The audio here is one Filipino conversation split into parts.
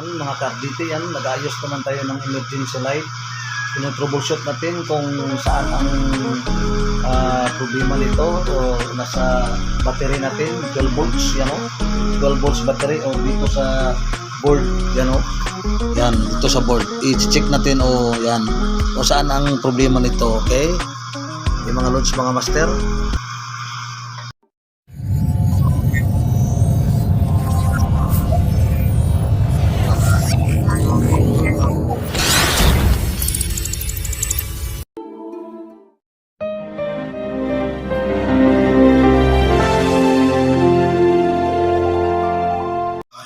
Mga kardite yan, nag-ayos naman tayo ng emergency light. Troubleshoot natin kung saan ang problema nito, o nasa battery natin, 12 volts yan, 12 volts battery, o dito sa board yan, yan dito sa board i-check natin o yan o saan ang problema nito. Okay, yung mga loads, mga master.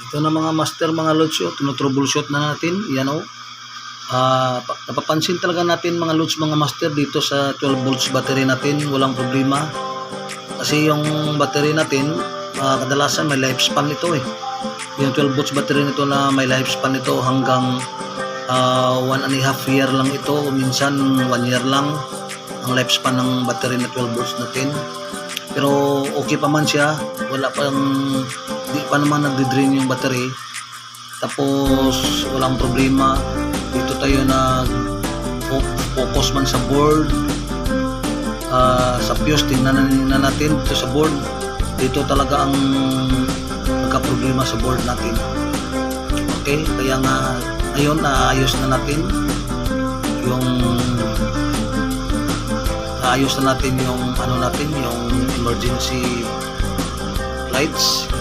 Ito na mga master, mga loads, troubleshoot na natin yan, napapansin talaga natin mga loads, mga master, dito sa 12 volts battery natin walang problema kasi yung battery natin kadalasan may lifespan nito yung 12 volts battery nito na may lifespan nito hanggang 1.5 year lang ito, minsan 1 year lang ang lifespan ng battery na 12 volts natin, pero okay pa man siya, wala pang di pa naman nagdi-drain yung battery, tapos walang problema. Dito tayo nag focus man sa board, sa fuse tingnan na natin dito sa board, dito talaga ang nagka-problema sa board natin. Okay, kaya nga ayun, naayos na natin yung ano natin, yung emergency lights.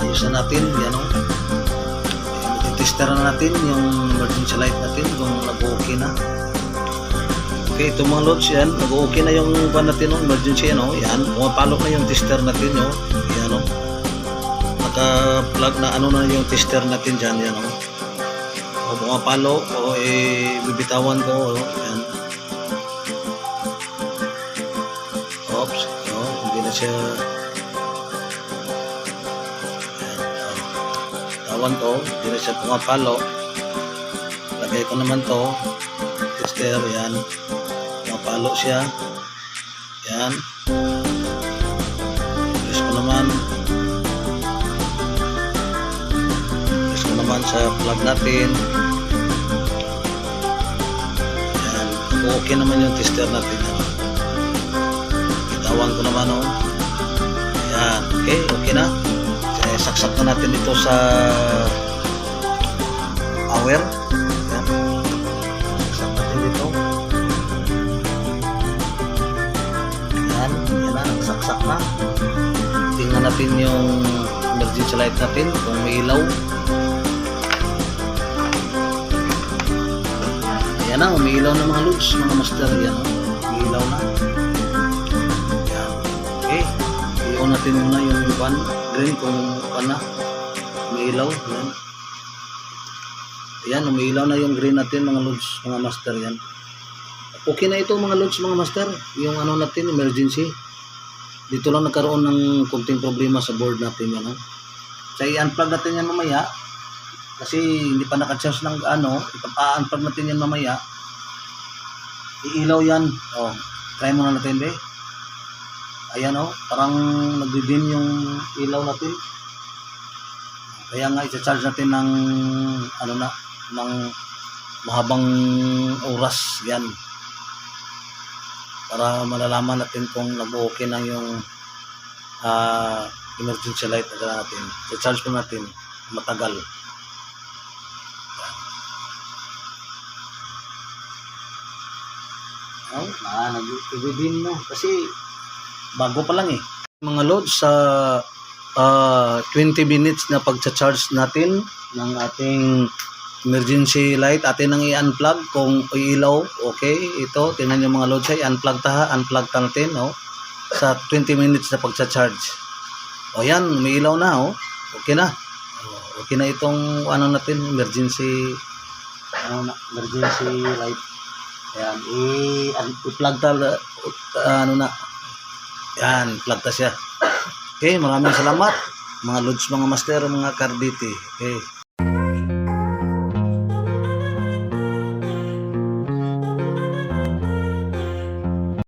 Ayos na natin yan, tester na natin yung emergency light natin kung nag-okay na. Okay, itong mga loads yan, nag-okay na yung pan natin, emergency yan, yan, pumapalo na yung tester natin, yan, naka-plug na ano na yung tester natin dyan, yan, pumapalo, bibitawan ko, yan. Oops, hindi na siya, tawan ko, hindi na siya pumapalo. Lagay ko naman to tester, yan, pumapalo siya, yan. Press ko naman sa plug natin, yan, okay naman yung tester natin, bitawan ko naman, yan, okay na. Saksak na natin ito sa hour, yan, saksak natin dito, yan na, saksak na. Tingnan natin yung emergency light natin kung may ilaw. Ayan na, umiilaw na mga loads, mga master, yan, umiilaw na. Yan, okay, i-on natin muna yung van green kung na umiilaw, yan. Ayan, umiilaw na yung green natin, mga loads, mga master, yan. Okay na ito mga loads, mga master, yung ano natin, emergency. Dito lang nagkaroon ng konting problema sa board natin, yan. So i-unplug natin yan mamaya kasi hindi pa naka-charge ng ipa-unplug natin yan mamaya. Iilaw yan, try muna natin, ayan, parang nagdi-dim yung ilaw natin. Kaya nga i-charge natin ng ng mahabang oras yan para malalaman natin kung nag-okay na yung emergency light na natin. I-charge po natin matagal. Nag-dim na kasi bago pa lang mga loads. Sa 20 minutes na pagcha-charge natin ng ating emergency light, atin nang i-unplug kung iilaw. Okay, ito tingnan yung mga loads, unplug natin, sa 20 minutes na pagcha-charge. Yan, may ilaw na, okay na. Okay na itong natin, emergency light. Ayan, i-plug yan, plug ta siya. Okay, maraming salamat mga loads, mga master, mga kardite. Okay.